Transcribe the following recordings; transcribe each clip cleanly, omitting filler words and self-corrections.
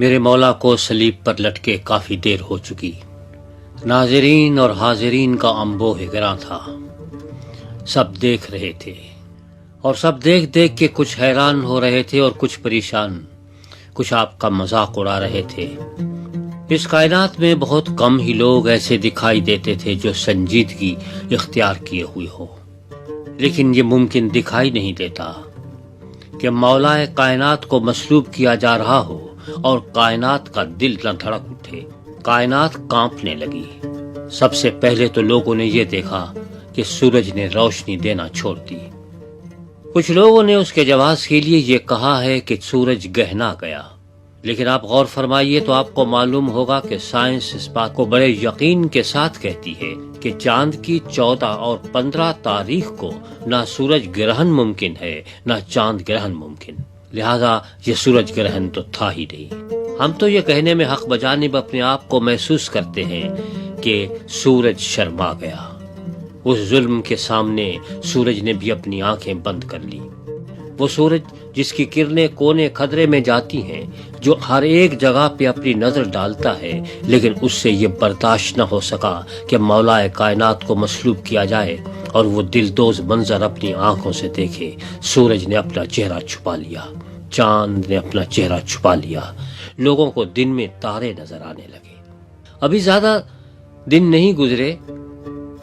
میرے مولا کو صلیب پر لٹکے کافی دیر ہو چکی۔ ناظرین اور حاضرین کا انبوہ گراں تھا۔ سب دیکھ رہے تھے اور سب دیکھ دیکھ کے کچھ حیران ہو رہے تھے اور کچھ پریشان، کچھ آپ کا مذاق اڑا رہے تھے۔ اس کائنات میں بہت کم ہی لوگ ایسے دکھائی دیتے تھے جو سنجیدگی اختیار کیے ہوئے ہو، لیکن یہ ممکن دکھائی نہیں دیتا کہ مولا کائنات کو مسلوب کیا جا رہا ہو اور کائنات کا دل نہ دھڑک اٹھے، کائنات کانپنے لگی۔ سب سے پہلے تو لوگوں نے یہ دیکھا کہ سورج نے روشنی دینا چھوڑ دی۔ کچھ لوگوں نے اس کے جواز کے لیے یہ کہا ہے کہ سورج گہنا گیا، لیکن آپ غور فرمائیے تو آپ کو معلوم ہوگا کہ سائنس اس بات کو بڑے یقین کے ساتھ کہتی ہے کہ چاند کی 14 اور 15 تاریخ کو نہ سورج گرہن ممکن ہے نہ چاند گرہن ممکن، لہذا یہ سورج گرہن تو تھا ہی نہیں۔ ہم تو یہ کہنے میں حق بجانب اپنے آپ کو محسوس کرتے ہیں کہ سورج شرما گیا۔ اس ظلم کے سامنے سورج نے بھی اپنی آنکھیں بند کر لی۔ وہ سورج جس کی کرنیں کونے خدرے میں جاتی ہیں، جو ہر ایک جگہ پہ اپنی نظر ڈالتا ہے، لیکن اس سے یہ برداشت نہ ہو سکا کہ مولا کائنات کو مسلوب کیا جائے اور وہ دلدوز منظر اپنی آنکھوں سے دیکھے۔ سورج نے اپنا چہرہ چھپا لیا، چاند نے اپنا چہرہ چھپا لیا، لوگوں کو دن میں تارے نظر آنے لگے۔ ابھی زیادہ دن نہیں گزرے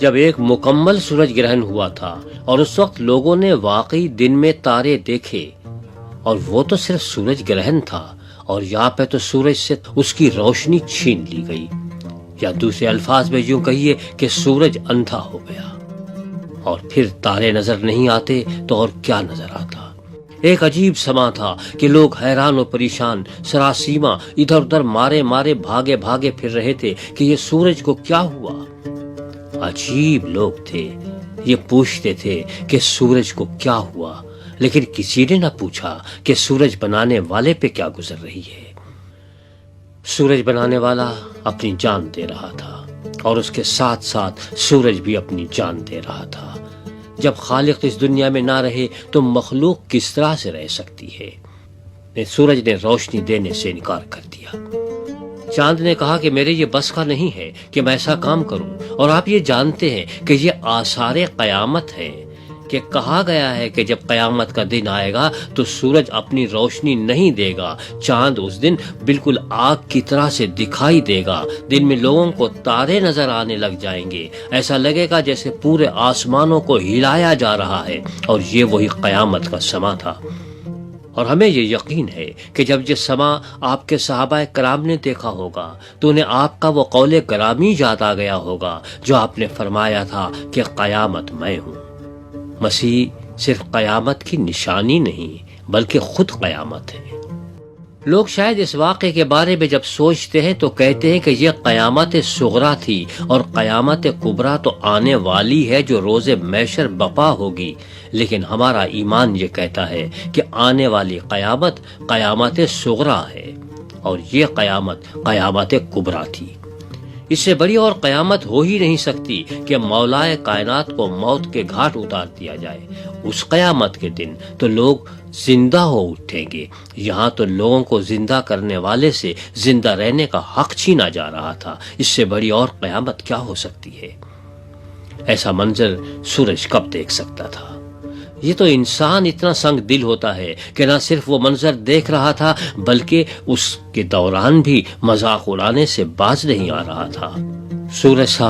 جب ایک مکمل سورج گرہن ہوا تھا، اور اس وقت لوگوں نے واقعی دن میں تارے دیکھے، اور وہ تو صرف سورج گرہن تھا، اور یہاں پہ تو سورج سے اس کی روشنی چھین لی گئی، یا دوسرے الفاظ میں یوں کہیے کہ سورج اندھا ہو گیا، اور پھر تارے نظر نہیں آتے تو اور کیا نظر آتا۔ ایک عجیب سما تھا کہ لوگ حیران و پریشان سراسیما ادھر ادھر مارے مارے بھاگے بھاگے پھر رہے تھے کہ یہ سورج کو کیا ہوا۔ عجیب لوگ تھے، یہ پوچھتے تھے کہ سورج کو کیا ہوا، لیکن کسی نے نہ پوچھا کہ سورج بنانے والے پہ کیا گزر رہی ہے۔ سورج بنانے والا اپنی جان دے رہا تھا، اور اس کے ساتھ ساتھ سورج بھی اپنی جان دے رہا تھا۔ جب خالق اس دنیا میں نہ رہے تو مخلوق کس طرح سے رہ سکتی ہے؟ سورج نے روشنی دینے سے انکار کر دیا۔ چاند نے کہا کہ میرے یہ بس کا نہیں ہے کہ میں ایسا کام کروں، اور آپ یہ جانتے ہیں کہ یہ آثار قیامت ہے، کہ کہا گیا ہے کہ جب قیامت کا دن آئے گا تو سورج اپنی روشنی نہیں دے گا، چاند اس دن بالکل آگ کی طرح سے دکھائی دے گا، دن میں لوگوں کو تارے نظر آنے لگ جائیں گے، ایسا لگے گا جیسے پورے آسمانوں کو ہلایا جا رہا ہے، اور یہ وہی قیامت کا سما تھا۔ اور ہمیں یہ یقین ہے کہ جب یہ سما آپ کے صحابہ کرام نے دیکھا ہوگا تو انہیں آپ کا وہ قول گرامی یاد آ گیا ہوگا جو آپ نے فرمایا تھا کہ قیامت میں ہوں۔ مسیح صرف قیامت کی نشانی نہیں بلکہ خود قیامت ہے۔ لوگ شاید اس واقعے کے بارے میں جب سوچتے ہیں تو کہتے ہیں کہ یہ قیامت صغریٰ تھی، اور قیامت کبریٰ تو آنے والی ہے جو روز محشر بپا ہوگی، لیکن ہمارا ایمان یہ کہتا ہے کہ آنے والی قیامت قیامت صغریٰ ہے، اور یہ قیامت قیامت کبریٰ تھی۔ اس سے بڑی اور قیامت ہو ہی نہیں سکتی کہ مولا کائنات کو موت کے گھاٹ اتار دیا جائے۔ اس قیامت کے دن تو لوگ زندہ ہو اٹھیں گے۔ یہاں تو لوگوں کو زندہ کرنے والے سے زندہ رہنے کا حق چھینا جا رہا تھا۔ اس سے بڑی اور قیامت کیا ہو سکتی ہے؟ ایسا منظر سورج کب دیکھ سکتا تھا؟ یہ تو انسان اتنا سنگ دل ہوتا ہے کہ نہ صرف وہ منظر دیکھ رہا تھا بلکہ اس کے دوران بھی مذاق اڑانے سے باز نہیں آ رہا تھا۔ سورج سا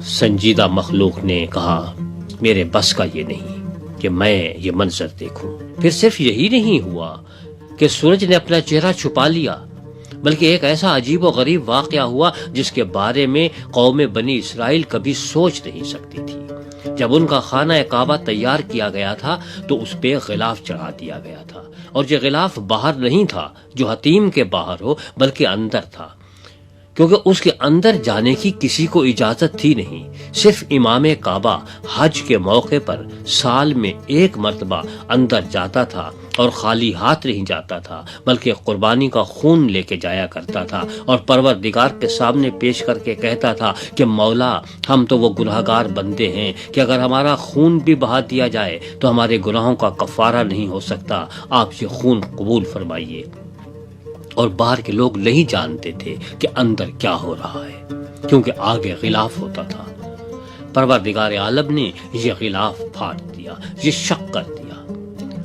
سنجیدہ مخلوق نے کہا، میرے بس کا یہ نہیں کہ میں یہ منظر دیکھوں۔ پھر صرف یہی نہیں ہوا کہ سورج نے اپنا چہرہ چھپا لیا، بلکہ ایک ایسا عجیب و غریب واقعہ ہوا جس کے بارے میں قوم بنی اسرائیل کبھی سوچ نہیں سکتی تھی۔ جب ان کا خانہ کعبہ تیار کیا گیا تھا تو اس پہ غلاف چڑھا دیا گیا تھا، اور یہ غلاف باہر نہیں تھا جو حتیم کے باہر ہو بلکہ اندر تھا، کیونکہ اس کے اندر جانے کی کسی کو اجازت تھی نہیں۔ صرف امام کعبہ حج کے موقع پر سال میں ایک مرتبہ اندر جاتا تھا، اور خالی ہاتھ نہیں جاتا تھا بلکہ قربانی کا خون لے کے جایا کرتا تھا، اور پروردگار کے سامنے پیش کر کے کہتا تھا کہ مولا، ہم تو وہ گناہگار بندے ہیں کہ اگر ہمارا خون بھی بہا دیا جائے تو ہمارے گناہوں کا کفارہ نہیں ہو سکتا، آپ یہ خون قبول فرمائیے۔ اور باہر کے لوگ نہیں جانتے تھے کہ اندر کیا ہو رہا ہے، کیونکہ آگے غلاف ہوتا تھا۔ پروردگار عالم نے یہ غلاف پھاڑ دیا، یہ شق کر دیا،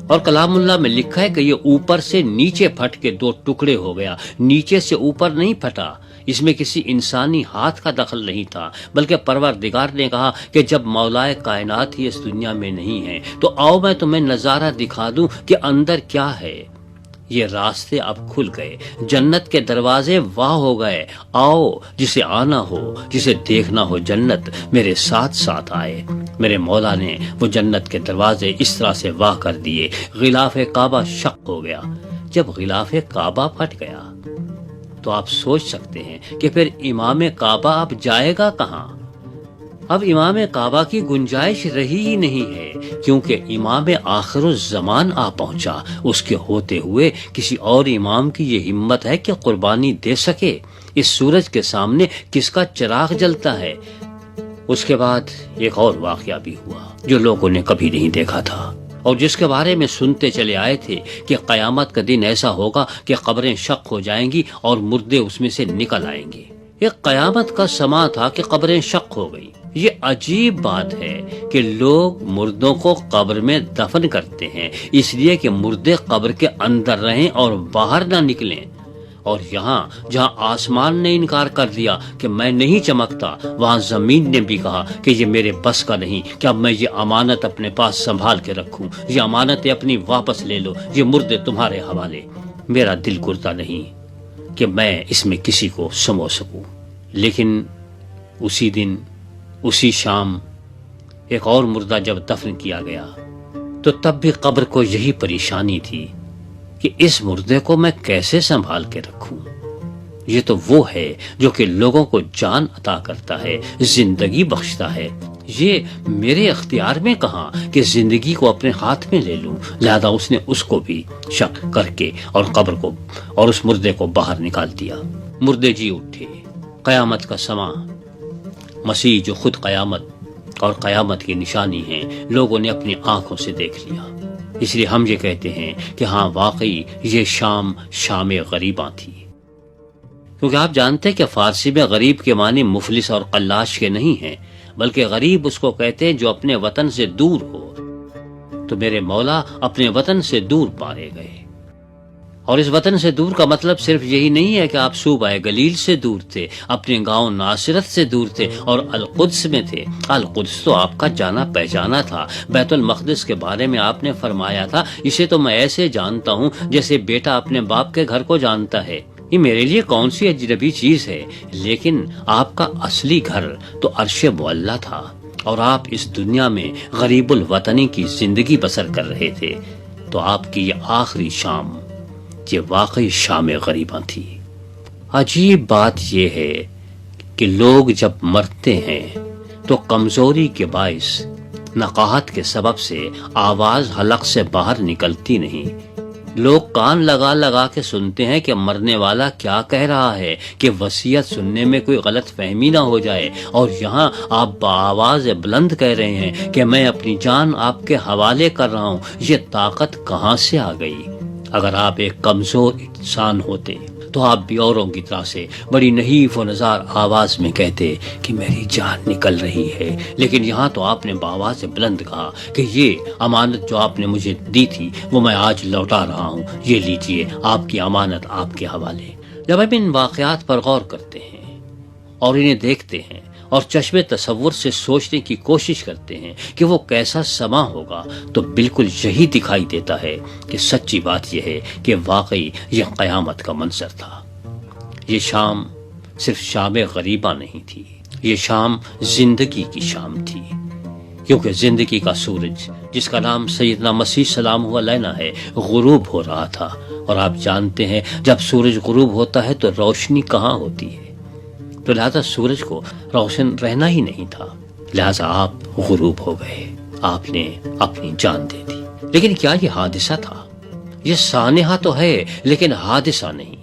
اور کلام اللہ میں لکھا ہے کہ یہ اوپر سے نیچے پھٹ کے 2 ٹکڑے ہو گیا، نیچے سے اوپر نہیں پھٹا۔ اس میں کسی انسانی ہاتھ کا دخل نہیں تھا، بلکہ پروردگار نے کہا کہ جب مولائے کائنات ہی اس دنیا میں نہیں ہے تو آؤ میں تمہیں نظارہ دکھا دوں کہ اندر کیا ہے۔ یہ راستے اب کھل گئے، جنت کے دروازے واہ ہو گئے۔ آؤ، جسے آنا ہو، جسے دیکھنا ہو جنت، میرے ساتھ ساتھ آئے۔ میرے مولا نے وہ جنت کے دروازے اس طرح سے واہ کر دیے، غلاف کعبہ شق ہو گیا۔ جب غلاف کعبہ پھٹ گیا تو آپ سوچ سکتے ہیں کہ پھر امام کعبہ اب جائے گا کہاں؟ اب امام کعبہ کی گنجائش رہی ہی نہیں ہے، کیونکہ امام آخر الزمان آ پہنچا۔ اس کے ہوتے ہوئے کسی اور امام کی یہ ہمت ہے کہ قربانی دے سکے؟ اس سورج کے سامنے کس کا چراغ جلتا ہے؟ اس کے بعد ایک اور واقعہ بھی ہوا جو لوگوں نے کبھی نہیں دیکھا تھا، اور جس کے بارے میں سنتے چلے آئے تھے کہ قیامت کا دن ایسا ہوگا کہ قبریں شق ہو جائیں گی اور مردے اس میں سے نکل آئیں گے۔ ایک قیامت کا سما تھا کہ قبریں شق ہو گئی۔ یہ عجیب بات ہے کہ لوگ مردوں کو قبر میں دفن کرتے ہیں اس لیے کہ مردے قبر کے اندر رہیں اور باہر نہ نکلیں، اور یہاں جہاں آسمان نے انکار کر دیا کہ میں نہیں چمکتا، وہاں زمین نے بھی کہا کہ یہ میرے بس کا نہیں کہ اب میں یہ امانت اپنے پاس سنبھال کے رکھوں، یہ امانتیں اپنی واپس لے لو، یہ مردے تمہارے حوالے۔ میرا دل کرتا نہیں کہ میں اس میں کسی کو سمو سکوں۔ لیکن اسی دن، اسی شام، ایک اور مردہ جب دفن کیا گیا تو تب بھی قبر کو یہی پریشانی تھی کہ اس مردے کو میں کیسے سنبھال کے رکھوں۔ یہ تو وہ ہے جو کہ لوگوں کو جان عطا کرتا ہے، زندگی بخشتا ہے۔ یہ میرے اختیار میں کہاں کہ زندگی کو اپنے ہاتھ میں لے لوں؟ لہذا اس نے اس کو بھی شق کر کے اور قبر کو اور اس مردے کو باہر نکال دیا۔ مردے جی اٹھے، قیامت کا سما، مسیح جو خود قیامت اور قیامت کی نشانی ہیں، لوگوں نے اپنی آنکھوں سے دیکھ لیا۔ اس لیے ہم یہ کہتے ہیں کہ ہاں، واقعی یہ شام غریباں تھی، کیونکہ آپ جانتے ہیں کہ فارسی میں غریب کے معنی مفلس اور قلاش کے نہیں ہیں، بلکہ غریب اس کو کہتے ہیں جو اپنے وطن سے دور ہو۔ تو میرے مولا اپنے وطن سے دور پارے گئے، اور اس وطن سے دور کا مطلب صرف یہی نہیں ہے کہ آپ صوبہ گلیل سے دور تھے، اپنے گاؤں ناصرت سے دور تھے اور القدس میں تھے۔ القدس تو آپ کا جانا پہچانا تھا۔ بیت المقدس کے بارے میں آپ نے فرمایا تھا، اسے تو میں ایسے جانتا ہوں جیسے بیٹا اپنے باپ کے گھر کو جانتا ہے۔ یہ میرے لیے کون سی اجنبی چیز ہے؟ لیکن آپ کا اصلی گھر تو عرش معلیٰ تھا، اور آپ اس دنیا میں غریب الوطنی کی زندگی بسر کر رہے تھے۔ تو آپ کی یہ آخری شام، یہ واقعی شام غریباں تھی۔ عجیب بات یہ ہے کہ لوگ جب مرتے ہیں تو کمزوری کے باعث، نقاہت کے سبب سے آواز حلق سے باہر نکلتی نہیں۔ لوگ کان لگا لگا کے سنتے ہیں کہ مرنے والا کیا کہہ رہا ہے، کہ وصیت سننے میں کوئی غلط فہمی نہ ہو جائے، اور یہاں آپ بآواز بلند کہہ رہے ہیں کہ میں اپنی جان آپ کے حوالے کر رہا ہوں۔ یہ طاقت کہاں سے آ گئی؟ اگر آپ ایک کمزور انسان ہوتے تو آپ بھی اوروں کی طرح سے بڑی نحیف و نزار آواز میں کہتے کہ میری جان نکل رہی ہے، لیکن یہاں تو آپ نے بآواز بلند کہا کہ یہ امانت جو آپ نے مجھے دی تھی وہ میں آج لوٹا رہا ہوں، یہ لیجئے آپ کی امانت آپ کے حوالے۔ جب ہم ان واقعات پر غور کرتے ہیں اور انہیں دیکھتے ہیں اور چشم تصور سے سوچنے کی کوشش کرتے ہیں کہ وہ کیسا سما ہوگا، تو بالکل یہی دکھائی دیتا ہے کہ سچی بات یہ ہے کہ واقعی یہ قیامت کا منظر تھا۔ یہ شام صرف شام غریباں نہیں تھی، یہ شام زندگی کی شام تھی، کیونکہ زندگی کا سورج، جس کا نام سیدنا مسیح سلام علیہ ہے، غروب ہو رہا تھا۔ اور آپ جانتے ہیں جب سورج غروب ہوتا ہے تو روشنی کہاں ہوتی ہے؟ تو لہذا سورج کو روشن رہنا ہی نہیں تھا، لہذا آپ غروب ہو گئے، آپ نے اپنی جان دے دی۔ لیکن کیا یہ حادثہ تھا؟ یہ سانحہ تو ہے لیکن حادثہ نہیں۔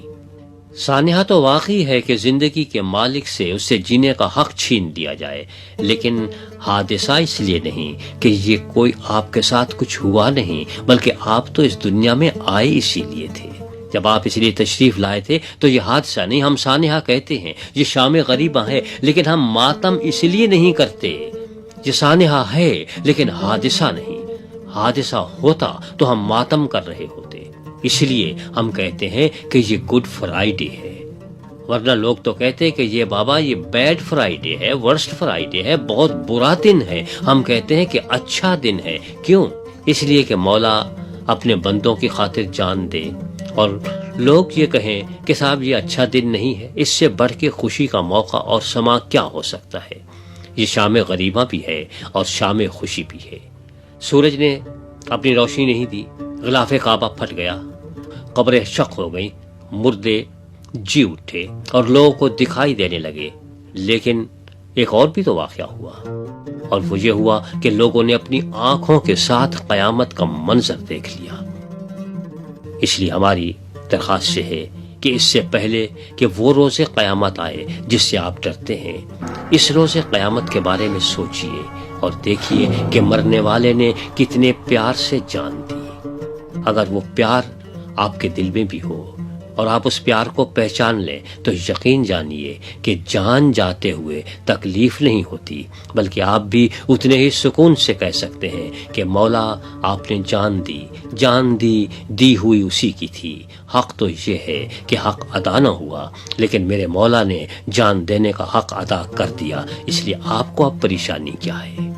سانحہ تو واقعی ہے کہ زندگی کے مالک سے اس سے جینے کا حق چھین لیا جائے، لیکن حادثہ اس لیے نہیں کہ یہ کوئی آپ کے ساتھ کچھ ہوا نہیں، بلکہ آپ تو اس دنیا میں آئے اسی لیے تھے جب آپ اس لیے تشریف لائے تھے تو یہ حادثہ نہیں، ہم سانحہ کہتے ہیں، یہ شام غریبہ ہے، لیکن ہم ماتم اس لیے نہیں کرتے۔ یہ سانحہ ہے لیکن حادثہ نہیں، حادثہ ہوتا تو ہم ماتم کر رہے ہوتے، اس لیے ہم کہتے ہیں کہ یہ گڈ فرائیڈے ہے۔ ورنہ لوگ تو کہتے کہ یہ بابا یہ بیڈ فرائیڈے ہے، ورسٹ فرائیڈے ہے، بہت برا دن ہے۔ ہم کہتے ہیں کہ اچھا دن ہے۔ کیوں؟ اس لیے کہ مولا اپنے بندوں کی خاطر جان دے، اور لوگ یہ کہیں کہ صاحب یہ اچھا دن نہیں ہے، اس سے بڑھ کے خوشی کا موقع اور سما کیا ہو سکتا ہے۔ یہ شام غریبہ بھی ہے اور شام خوشی بھی ہے۔ سورج نے اپنی روشنی نہیں دی، غلاف کعبہ پھٹ گیا، قبریں شق ہو گئیں، مردے جی اٹھے اور لوگوں کو دکھائی دینے لگے۔ لیکن ایک اور بھی تو واقعہ ہوا، اور وہ یہ ہوا کہ لوگوں نے اپنی آنکھوں کے ساتھ قیامت کا منظر دیکھ لیا۔ اس لیے ہماری درخواست یہ ہے کہ اس سے پہلے کہ وہ روز قیامت آئے جس سے آپ ڈرتے ہیں، اس روز قیامت کے بارے میں سوچئے اور دیکھیے کہ مرنے والے نے کتنے پیار سے جان دی۔ اگر وہ پیار آپ کے دل میں بھی ہو اور آپ اس پیار کو پہچان لیں تو یقین جانیے کہ جان جاتے ہوئے تکلیف نہیں ہوتی، بلکہ آپ بھی اتنے ہی سکون سے کہہ سکتے ہیں کہ مولا آپ نے جان دی ہوئی اسی کی تھی۔ حق تو یہ ہے کہ حق ادا نہ ہوا، لیکن میرے مولا نے جان دینے کا حق ادا کر دیا، اس لیے آپ کو اب پریشانی کیا ہے؟